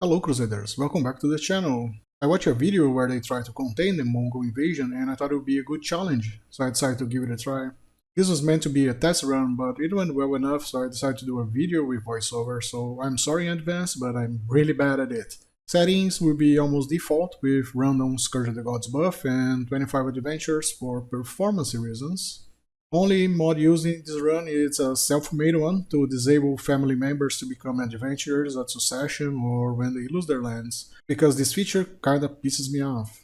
Hello Crusaders, welcome back to the channel. I watched a video where they tried to contain the Mongol invasion and I thought it would be a good challenge, so I decided to give it a try. This was meant to be a test run, but it went well enough, so I decided to do a video with voiceover, so I'm sorry in advance, but I'm really bad at it. Settings will be almost default with random Scourge of the Gods buff and 25 adventures for performance reasons. Only mod used in this run is a self-made one to disable family members to become adventurers at succession or when they lose their lands, because this feature kinda pisses me off.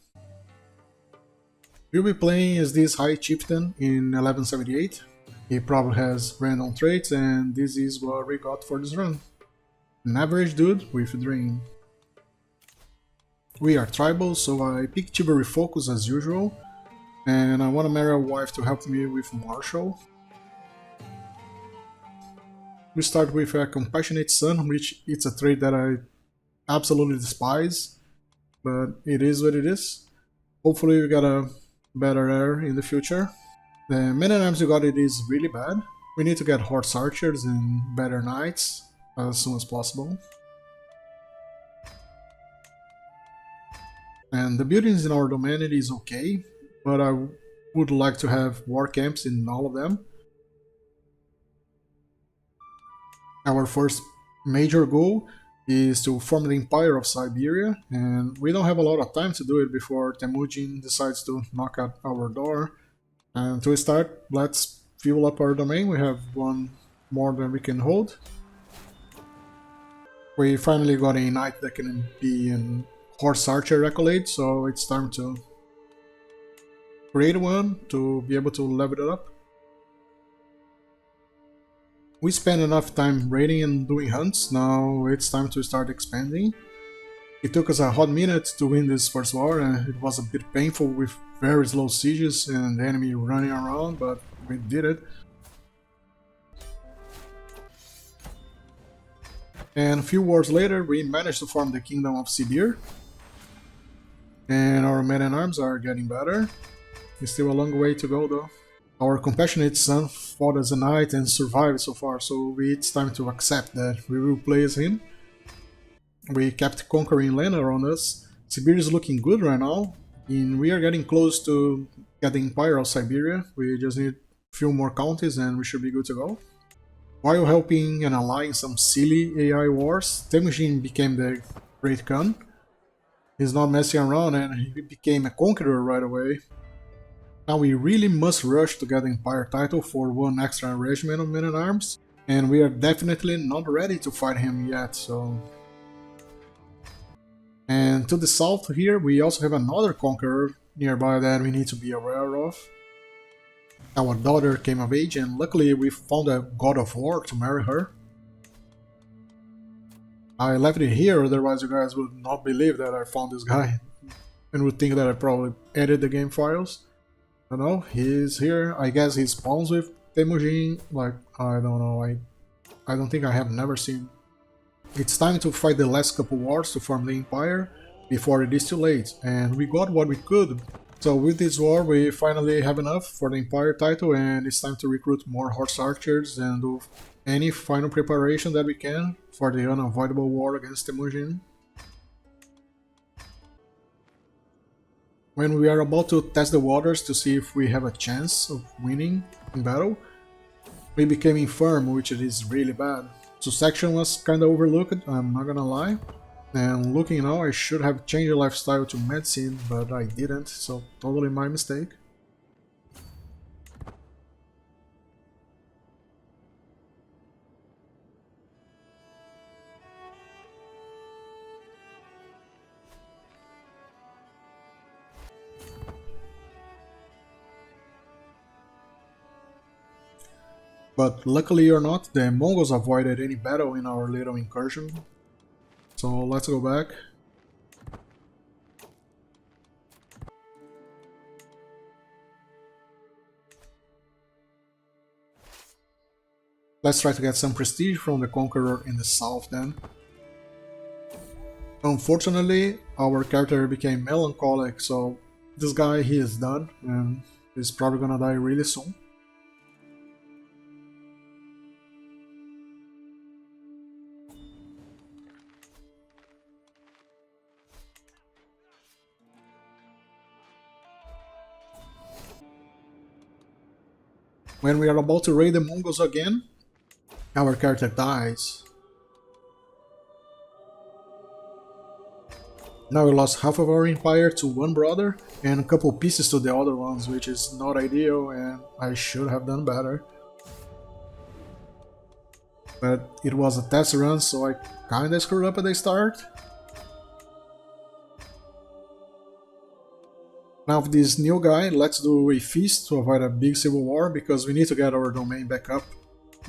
We'll be playing as this High Chieftain in 1178. He probably has random traits and this is what we got for this run. An average dude with a dream. We are tribal, so I picked Chivalry Focus as usual, and I want to marry a wife to help me with Marshall. We start with a Compassionate Son, which it's a trait that I absolutely despise, but it is what it is. Hopefully we got a better heir in the future. The men-at-arms we got it is really bad. We need to get horse archers and better knights as soon as possible. And the buildings in our domain is okay, but I would like to have war camps in all of them. Our first major goal is to form the Empire of Siberia, and we don't have a lot of time to do it before Temujin decides to knock at our door. And to start, let's fuel up our domain. We have one more than we can hold. We finally got a knight that can be an horse archer accolade, so it's time to create one to be able to level it up. We spent enough time raiding and doing hunts, now it's time to start expanding. It took us a hot minute to win this first war and it was a bit painful with very slow sieges and the enemy running around, but we did it. And a few wars later we managed to form the Kingdom of Sibir. And our men-at-arms are getting better. It's still a long way to go though. Our Compassionate Son fought as a knight and survived so far, so it's time to accept that we will play as him. We kept conquering land around us. Siberia is looking good right now, and we are getting close to getting Empire of Siberia. We just need a few more counties and we should be good to go. While helping and allying some silly AI wars, Temujin became the Great Khan. He's not messing around and he became a conqueror right away. Now we really must rush to get the Empire title for one extra regiment of men-at-arms, and we are definitely not ready to fight him yet, so... And to the south here we also have another conqueror nearby that we need to be aware of. Our daughter came of age and luckily we found a god of war to marry her. I left it here, otherwise you guys would not believe that I found this guy and would think that I probably edited the game files. I don't know, he's here. I guess he spawns with Temujin, like, I don't know, I don't think I have never seen. It's time to fight the last couple wars to form the Empire before it is too late, and we got what we could. So with this war we finally have enough for the Empire title and it's time to recruit more horse archers and do any final preparation that we can for the unavoidable war against Temujin. When we are about to test the waters to see if we have a chance of winning in battle, we became infirm, which is really bad. Succession was kinda overlooked, I'm not gonna lie. And looking now, I should have changed the lifestyle to medicine, but I didn't, so totally my mistake. But luckily or not, the Mongols avoided any battle in our little incursion. So let's go back. Let's try to get some prestige from the Conqueror in the south then. Unfortunately, our character became melancholic, so this guy, he is done and he's probably gonna die really soon. When we are about to raid the Mongols again, our character dies. Now we lost half of our empire to one brother and a couple pieces to the other ones, which is not ideal and I should have done better. But it was a test run, so I kinda screwed up at the start. Now with this new guy, let's do a feast to avoid a big civil war, because we need to get our domain back up.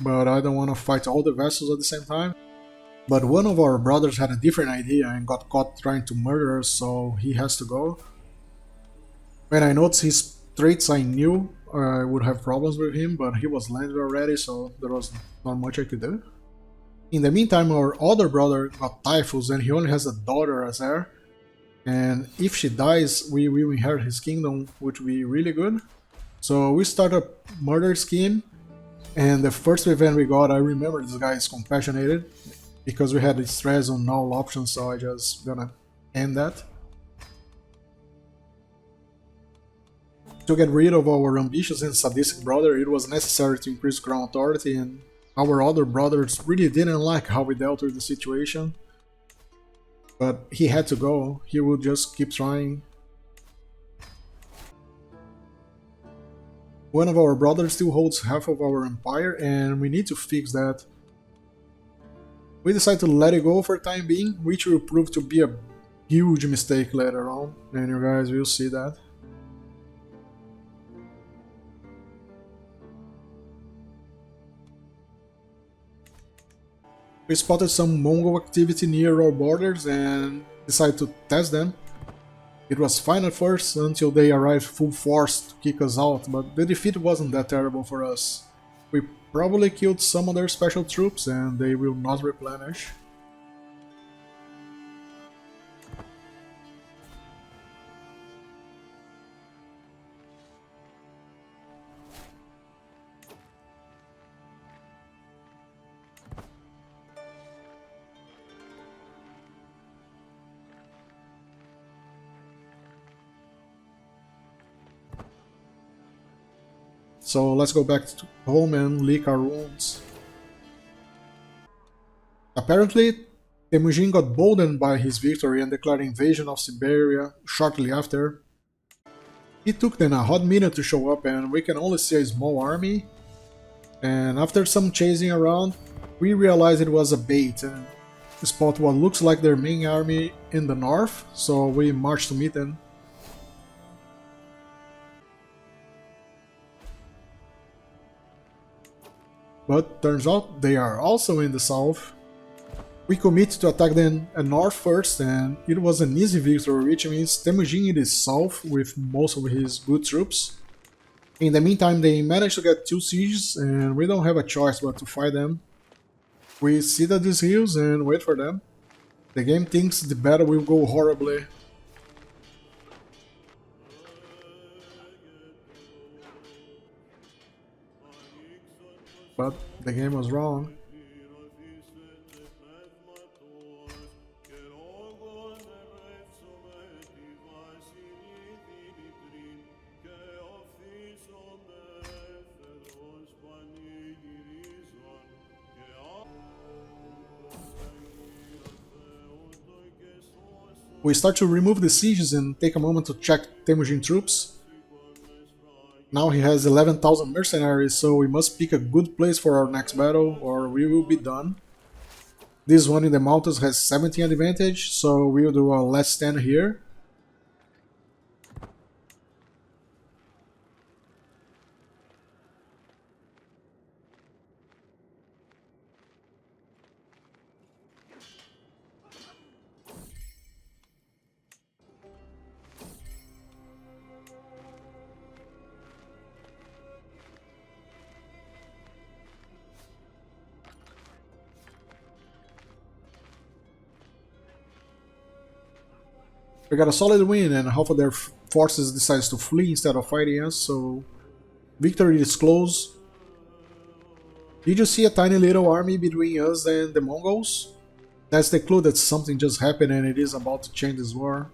But I don't want to fight all the vassals at the same time. But one of our brothers had a different idea and got caught trying to murder us, so he has to go. When I noticed his traits, I knew I would have problems with him, but he was landed already, so there was not much I could do. In the meantime, our other brother got typhus and he only has a daughter as heir. And if she dies, we will inherit his kingdom, which will be really good. So we start a murder scheme, and the first event we got, I remember this guy is compassionated, because we had stress on all options, so I just gonna end that. To get rid of our ambitious and sadistic brother, it was necessary to increase crown authority, and our other brothers really didn't like how we dealt with the situation. But he had to go, he would just keep trying. One of our brothers still holds half of our empire, and we need to fix that. We decided to let it go for the time being, which will prove to be a huge mistake later on, and you guys will see that. We spotted some Mongol activity near our borders and decided to test them. It was fine at first until they arrived full force to kick us out, but the defeat wasn't that terrible for us. We probably killed some of their special troops and they will not replenish. So let's go back to home and lick our wounds. Apparently, Temujin got boldened by his victory and declared invasion of Siberia shortly after. It took them a hot minute to show up and we can only see a small army. And after some chasing around, we realized it was a bait and spot what looks like their main army in the north, so we marched to meet them. But turns out they are also in the south. We commit to attack them at north first, and it was an easy victory, which means Temujin is south with most of his good troops. In the meantime, they managed to get 2 sieges, and we don't have a choice but to fight them. We sit at these hills and wait for them. The game thinks the battle will go horribly. But the game was wrong. We start to remove the sieges and take a moment to check Temujin troops. Now he has 11,000 mercenaries, so we must pick a good place for our next battle or we will be done. This one in the mountains has 17 advantage, so we'll do a last stand here. We got a solid win and half of their forces decides to flee instead of fighting us, so victory is close. Did you see a tiny little army between us and the Mongols? That's the clue that something just happened and it is about to change this war.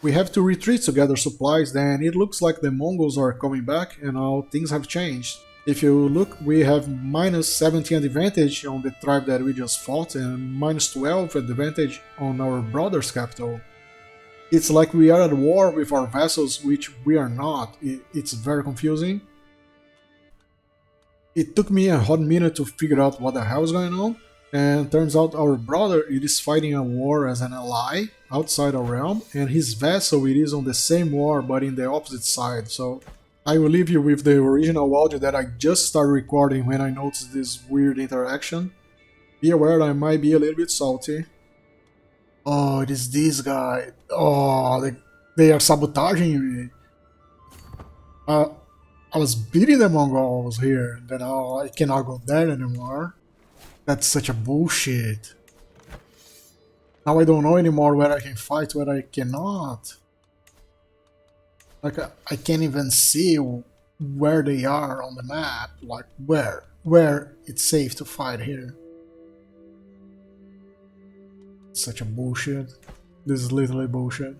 We have to retreat to gather supplies, then it looks like the Mongols are coming back and now things have changed. If you look, we have minus 17 advantage on the tribe that we just fought and minus 12 advantage on our brother's capital. It's like we are at war with our vassals, which we are not. It's very confusing. It took me a hot minute to figure out what the hell is going on, and turns out our brother it is fighting a war as an ally outside our realm, and his vassal it is on the same war but in the opposite side. So I will leave you with the original audio that I just started recording when I noticed this weird interaction. Be aware I might be a little bit salty. Oh, it is this guy. Oh, they are sabotaging me. I was beating the Mongols here, then I cannot go there anymore. That's such a bullshit. Now I don't know anymore where I can fight, where I cannot. Like, I can't even see where they are on the map. Like, where it's safe to fight here. Such a bullshit. This is literally bullshit.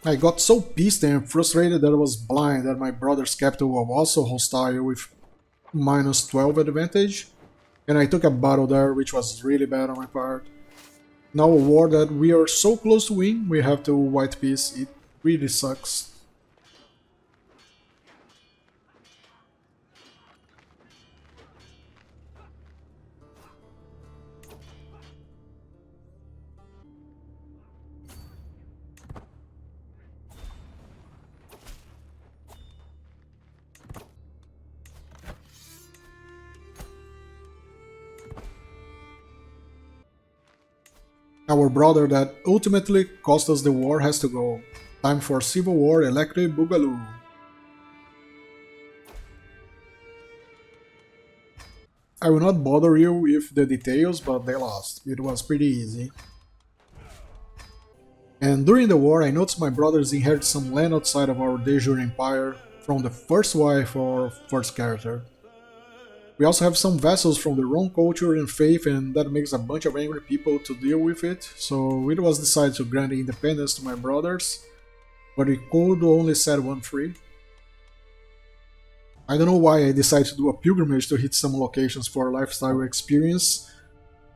I got so pissed and frustrated that I was blind that my brother's capital was also hostile with minus 12 advantage, and I took a battle there which was really bad on my part. Now a war that we are so close to win, we have to white piece, it really sucks. Our brother that ultimately cost us the war has to go. Time for civil war, electric boogaloo. I will not bother you with the details, but they lost. It was pretty easy. And during the war I noticed my brothers inherited some land outside of our de jure empire from the first wife or first character. We also have some vassals from the wrong culture and faith, and that makes a bunch of angry people to deal with it, so it was decided to grant independence to my brothers, but we could only set one free. I don't know why I decided to do a pilgrimage to hit some locations for a lifestyle experience.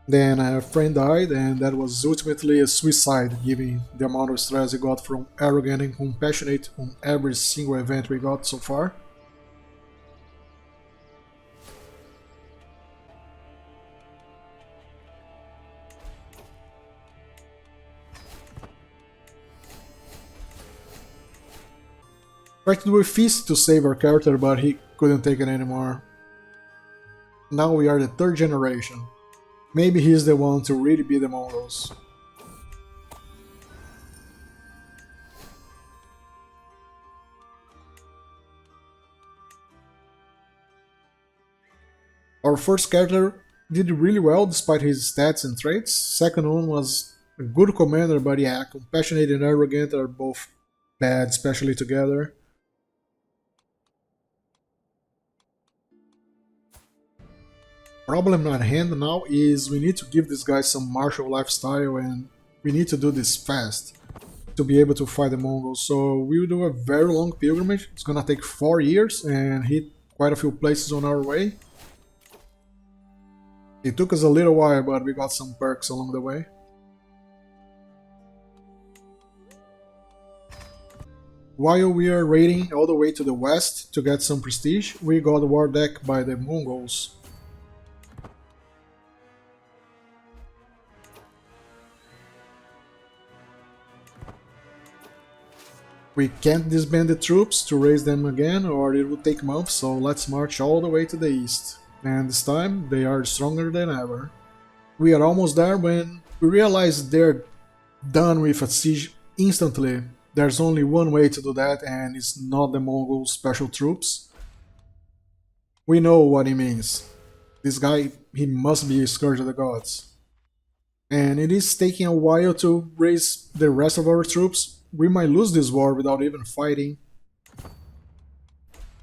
Then a friend died, and that was ultimately a suicide given the amount of stress we got from arrogant and compassionate on every single event we got so far. Tried to do a feast to save our character, but he couldn't take it anymore. Now we are the third generation. Maybe he's the one to really beat the Mongols. Our first character did really well despite his stats and traits. Second one was a good commander, but yeah, compassionate and arrogant are both bad, especially together. Problem at hand now is we need to give this guy some martial lifestyle, and we need to do this fast to be able to fight the Mongols. So we'll do a very long pilgrimage. It's gonna take 4 years and hit quite a few places on our way. It took us a little while, but we got some perks along the way. While we are raiding all the way to the west to get some prestige, we got war deck by the Mongols. We can't disband the troops to raise them again, or it would take months, so let's march all the way to the east. And this time, they are stronger than ever. We are almost there when we realize they're done with a siege instantly. There's only one way to do that, and it's not the Mongol special troops. We know what he means. This guy, he must be a scourge of the gods. And it is taking a while to raise the rest of our troops. We might lose this war without even fighting.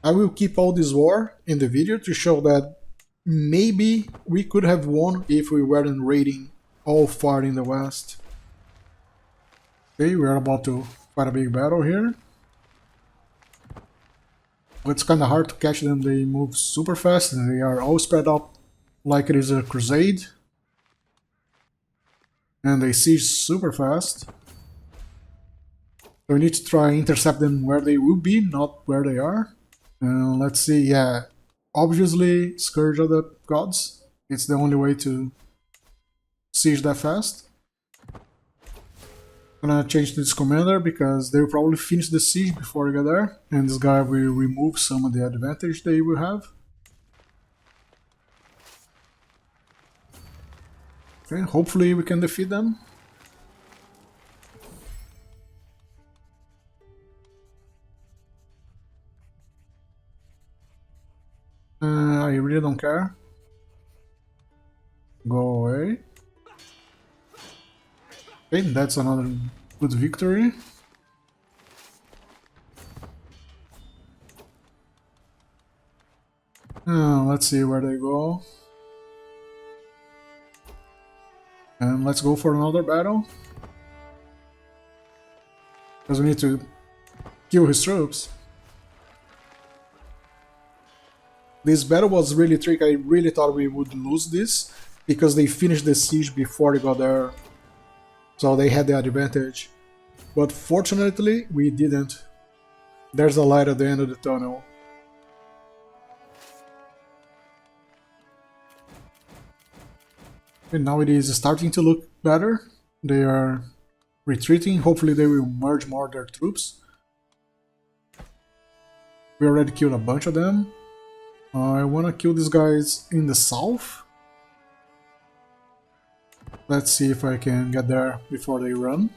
I will keep all this war in the video to show that maybe we could have won if we weren't raiding all far in the west. Okay, we're about to fight a big battle here. It's kinda hard to catch them, they move super fast, they are all spread out like it is a crusade. And they siege super fast. So we need to try intercept them where they will be, not where they are. Let's see, yeah. Obviously, Scourge of the Gods. It's the only way to siege that fast. I'm gonna change to this commander because they will probably finish the siege before we get there. And this guy will remove some of the advantage they will have. Okay, hopefully we can defeat them. I really don't care. Go away. Okay, that's another good victory. Let's see where they go. And let's go for another battle. Because we need to kill his troops. This battle was really tricky. I really thought we would lose this because they finished the siege before they got there. So they had the advantage. But fortunately, we didn't. There's a light at the end of the tunnel. And now it is starting to look better. They are retreating. Hopefully they will merge more their troops. We already killed a bunch of them. I want to kill these guys in the south. Let's see if I can get there before they run.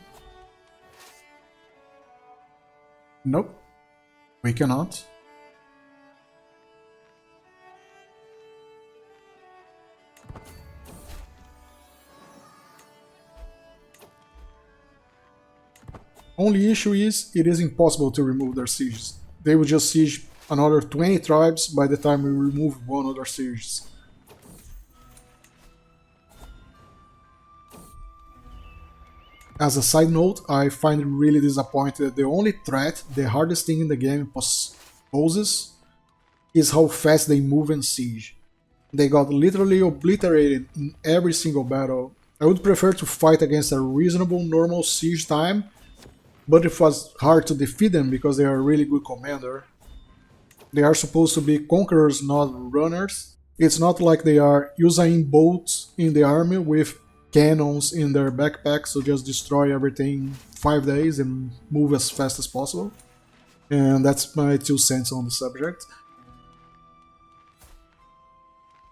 Nope, we cannot. Only issue is, it is impossible to remove their sieges. They will just siege another 20 tribes by the time we remove one of their sieges. As a side note, I find it really disappointing that the only threat, the hardest thing in the game poses, is how fast they move and siege. They got literally obliterated in every single battle. I would prefer to fight against a reasonable normal siege time, but it was hard to defeat them because they are a really good commander. They are supposed to be conquerors, not runners. It's not like they are Usain Bolts in the army with cannons in their backpacks to just destroy everything in 5 days and move as fast as possible. And that's my 2 cents on the subject.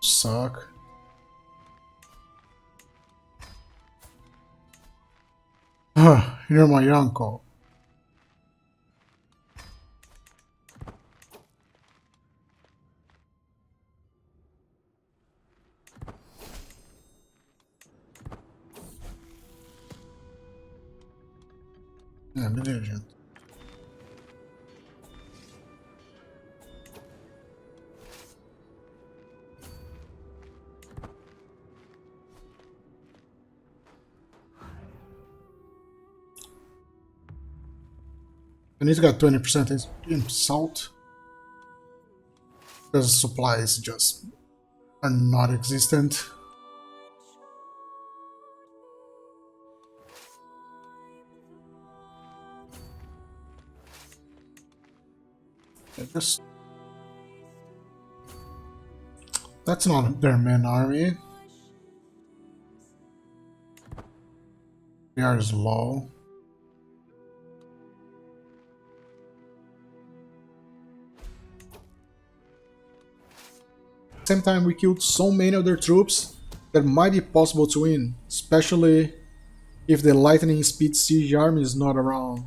Suck. You're my uncle. Yeah, beleza. And he's got 20% in salt. Because supplies just are not existent. That's not their main army. They are low. At the same time, we killed so many of their troops that might be possible to win, especially if the lightning speed siege army is not around.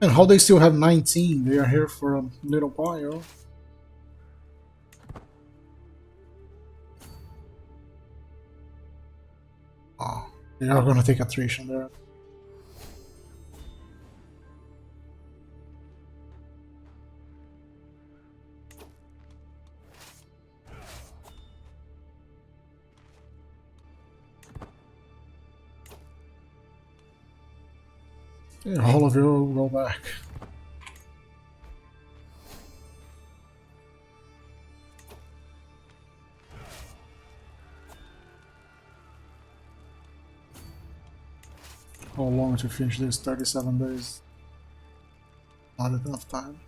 And how they still have 19? They are here for a little while. Oh. They are gonna take attrition there. Yeah, all of you go back. How long to finish this? 37 days. Not enough time.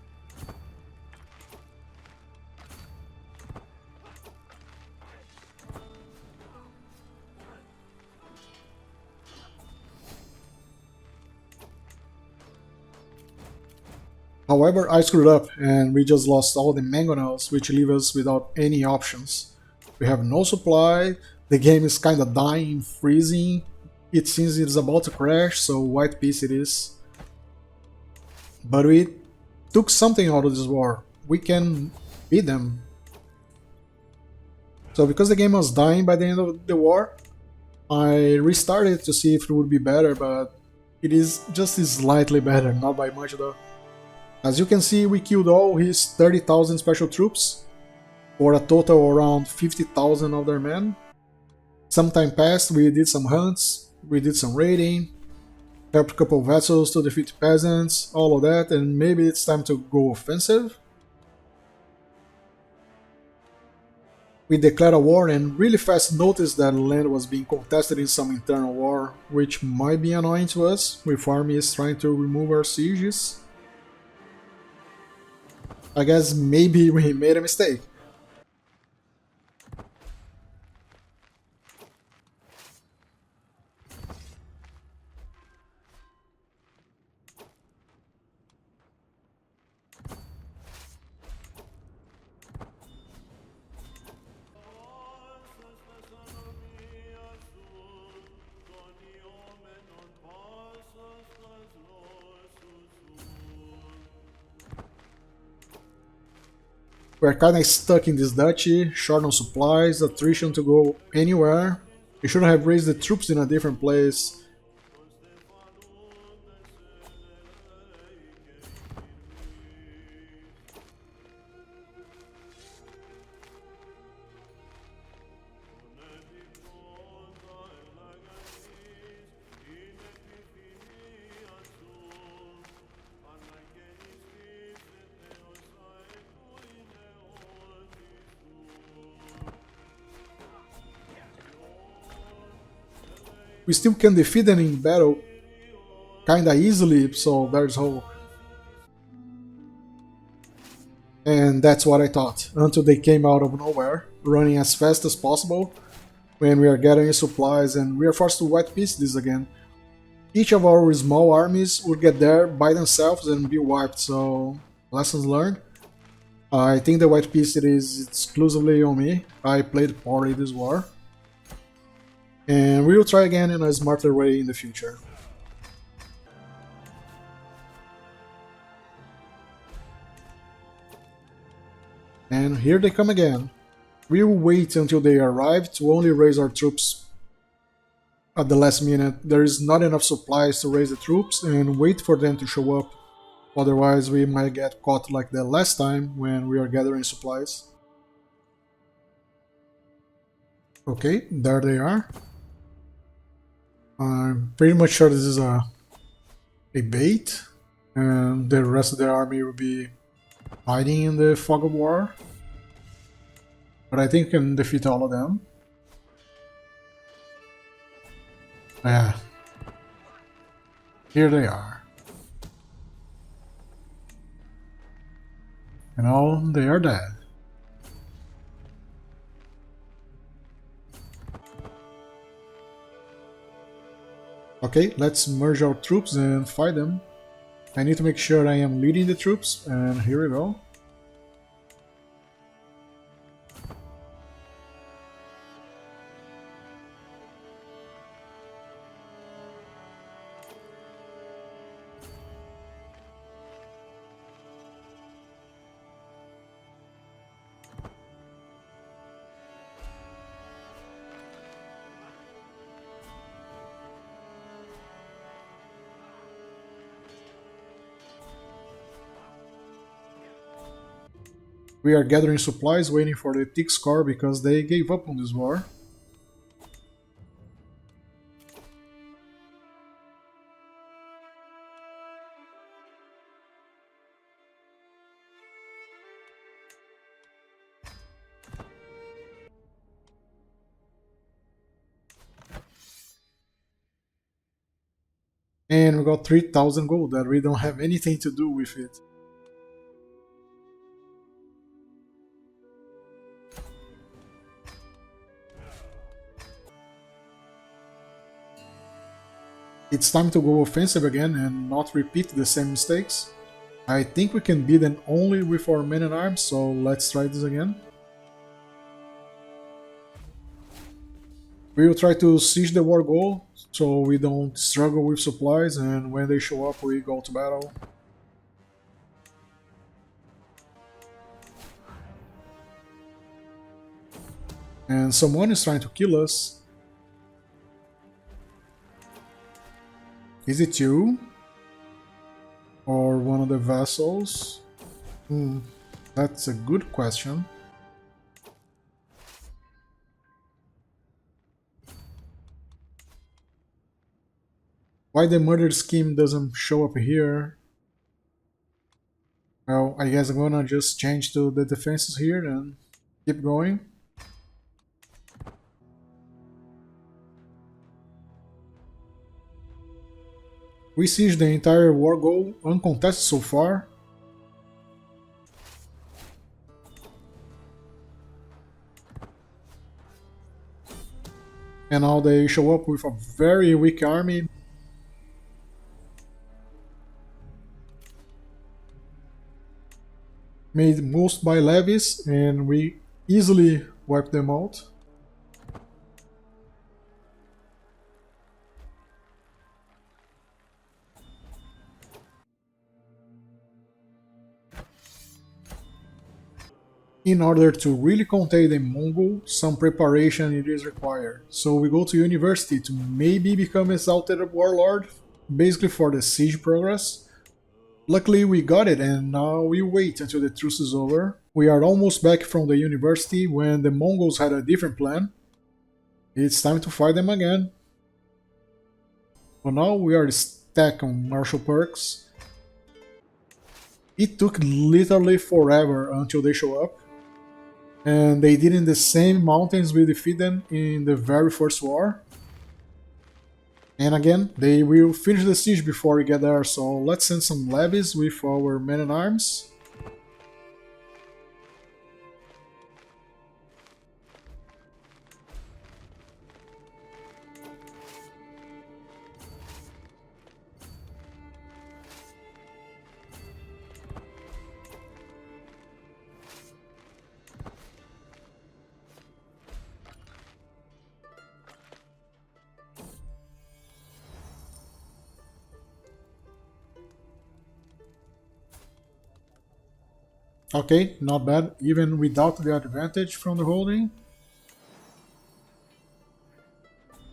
However, I screwed up and we just lost all the mangonels, which leave us without any options. We have no supply, the game is kinda dying, freezing, it seems it is about to crash, so white peace it is. But we took something out of this war. We can beat them. So because the game was dying by the end of the war, I restarted to see if it would be better, but it is just slightly better, not by much though. As you can see, we killed all his 30,000 special troops, for a total around 50,000 of their men. Some time passed, we did some hunts, we did some raiding, helped a couple vessels to defeat peasants, all of that, and maybe it's time to go offensive. We declared a war and really fast noticed that land was being contested in some internal war, which might be annoying to us, with armies trying to remove our sieges. I guess maybe we made a mistake. We're kinda stuck in this duchy, short on supplies, attrition to go anywhere. We should have raised the troops in a different place. We still can defeat them in battle kinda easily, so there's hope. And that's what I thought, until they came out of nowhere, running as fast as possible, when we are gathering supplies and we are forced to white peace this again. Each of our small armies would get there by themselves and be wiped, so lessons learned. I think the white peace it is exclusively on me. I played poorly this war. And we will try again in a smarter way in the future. And here they come again. We will wait until they arrive to only raise our troops at the last minute. There is not enough supplies to raise the troops and wait for them to show up. Otherwise we might get caught like the last time when we are gathering supplies. Okay, there they are. I'm pretty much sure this is a bait, and the rest of the army will be hiding in the fog of war. But I think we can defeat all of them. Yeah. Here they are. And all they are dead. Okay, let's merge our troops and fight them. I need to make sure I am leading the troops, and here we go. We are gathering supplies, waiting for the thick scar because they gave up on this war. And we got 3,000 gold that we don't have anything to do with it. It's time to go offensive again and not repeat the same mistakes. I think we can beat them only with our men at arms, so let's try this again. We will try to siege the war goal so we don't struggle with supplies, and when they show up we go to battle. And someone is trying to kill us. Is it you? Or one of the vassals? That's a good question. Why the murder scheme doesn't show up here? Well, I guess I'm gonna just change to the defenses here and keep going. We siege the entire war goal, uncontested so far. And now they show up with a very weak army. Made most by levies, and we easily wipe them out. In order to really contain the Mongol, some preparation it is required. So we go to university to maybe become exalted warlord, basically for the siege progress. Luckily we got it, and now we wait until the truce is over. We are almost back from the university when the Mongols had a different plan. It's time to fight them again. But now we are stacked on martial perks. It took literally forever until they show up. And they did in the same mountains we defeated them in the very first war. And again, they will finish the siege before we get there, so let's send some levies with our men at arms. Okay, not bad, even without the advantage from the holding.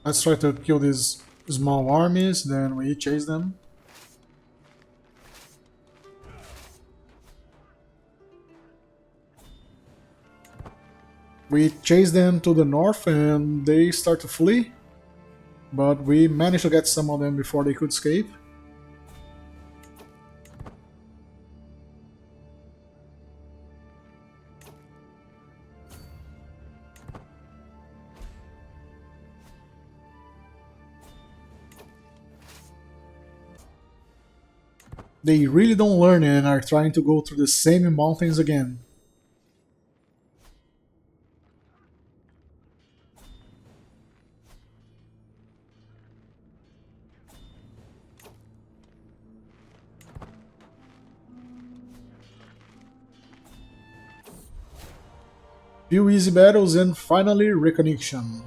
Let's try to kill these small armies, then we chase them. We chase them to the north and they start to flee, but we managed to get some of them before they could escape. They really don't learn and are trying to go through the same mountains again. Few easy battles and finally recognition.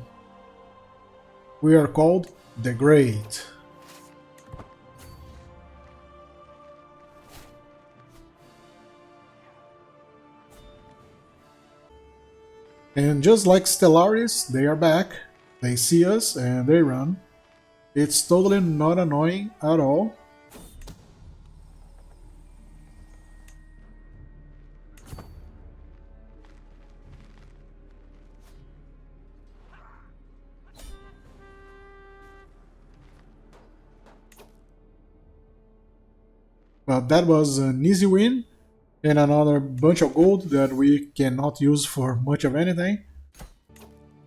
We are called the Great. And just like Stellaris, they are back, they see us and they run. It's totally not annoying at all. But that was an easy win, and another bunch of gold that we cannot use for much of anything.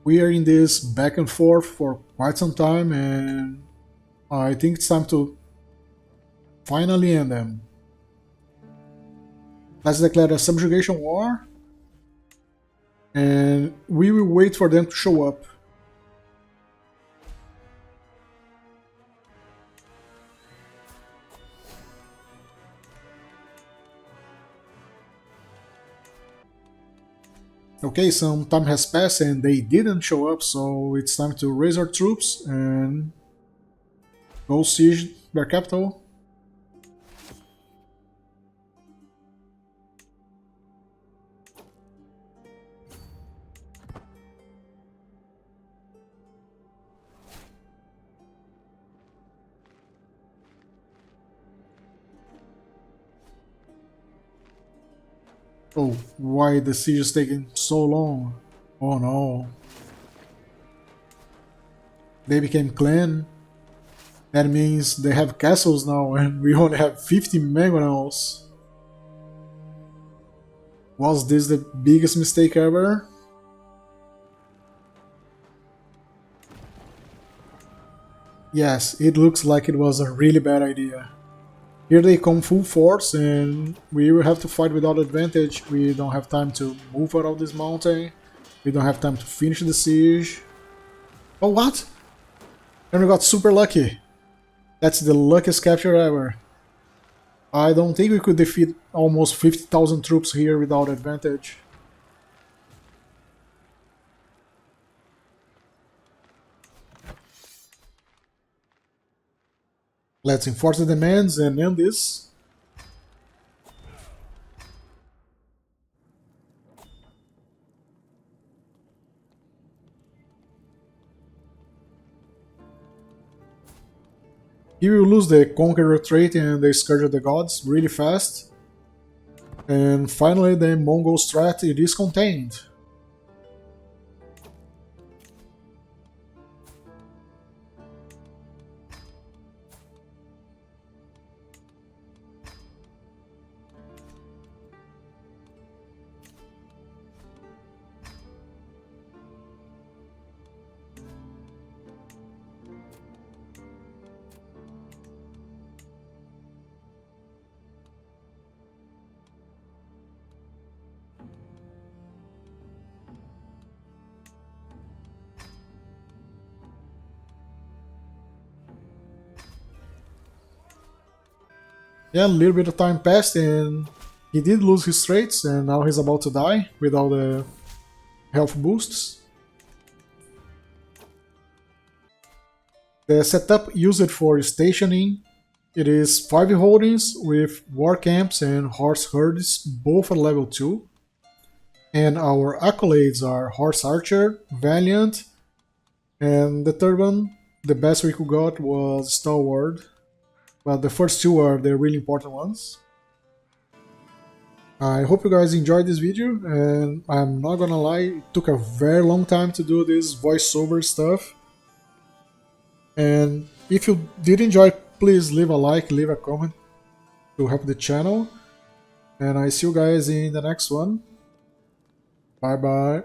We are in this back and forth for quite some time, and I think it's time to finally end them. Let's declare a subjugation war, and we will wait for them to show up. Okay, some time has passed and they didn't show up, so it's time to raise our troops and go siege their capital. Oh, why the siege is taking so long? Oh no. They became clan. That means they have castles now and we only have 50 mangonels. Was this the biggest mistake ever? Yes, it looks like it was a really bad idea. Here they come full force and we will have to fight without advantage. We don't have time to move out of this mountain. We don't have time to finish the siege. Oh, what? And we got super lucky. That's the luckiest capture ever. I don't think we could defeat almost 50,000 troops here without advantage. Let's enforce the demands and end this. Here we lose the Conqueror trait and the Scourge of the Gods really fast. And finally the Mongol strat, it is contained. Yeah, a little bit of time passed and he did lose his traits and now he's about to die with all the health boosts. The setup used for stationing, it is 5 holdings with war camps and horse herds, both at level 2. And our accolades are Horse Archer, Valiant, and the third one, the best we could got was Stalwart. But the first two are the really important ones. I hope you guys enjoyed this video, and I'm not gonna lie, it took a very long time to do this voiceover stuff. And if you did enjoy, please leave a like, leave a comment to help the channel. And I see you guys in the next one. Bye bye.